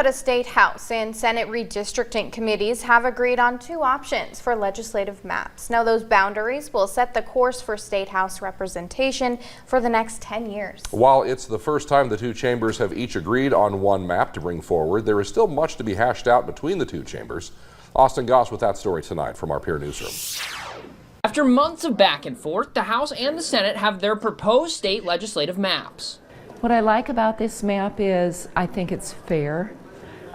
Dakota State House and Senate redistricting committees have agreed on two options for legislative maps. Now, those boundaries will set the course for State House representation for the next 10 years. While it's the first time the two chambers have each agreed on one map to bring forward, there is still much to be hashed out between the two chambers. Austin Goss with that story tonight from our Peer Newsroom. After months of back and forth, the House and the Senate have their proposed state legislative maps. What I like about this map is I think it's fair.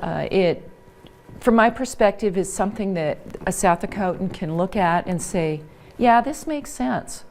It, from my perspective, is something that a South Dakotan can look at and say, yeah, this makes sense.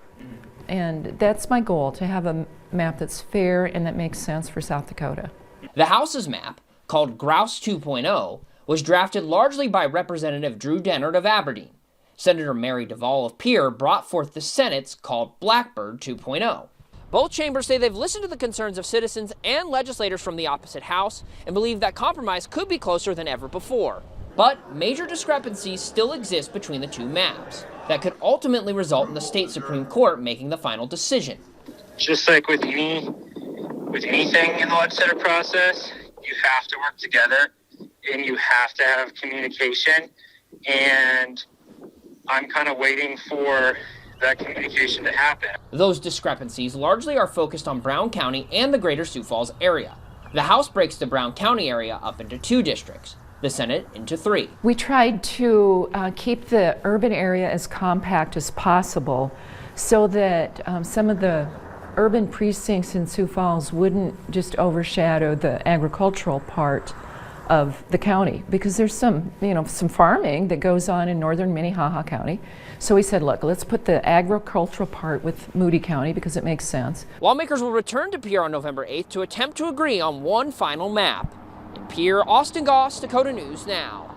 And that's my goal, to have a map that's fair and that makes sense for South Dakota. The House's map, called Grouse 2.0, was drafted largely by Representative Drew Dennard of Aberdeen. Senator Mary Duvall of Pierre brought forth the Senate's called Blackbird 2.0. Both chambers say they've listened to the concerns of citizens and legislators from the opposite house and believe that compromise could be closer than ever before. But major discrepancies still exist between the two maps that could ultimately result in the state Supreme Court making the final decision. Just like with anything in the legislative process, you have to work together and you have to have communication, and I'm kind of waiting for that communication to happen. Those discrepancies largely are focused on Brown County and the greater Sioux Falls area. The House breaks the Brown County area up into 2 districts, the Senate into 3. We tried to keep the urban area as compact as possible so that some of the urban precincts in Sioux Falls wouldn't just overshadow the agricultural part of the county, because there's some farming that goes on in northern Minnehaha County. So we said, look, let's put the agricultural part with Moody County because it makes sense. Lawmakers will return to Pierre on November 8th to attempt to agree on one final map. In Pierre, Austin Goss, Dakota News Now.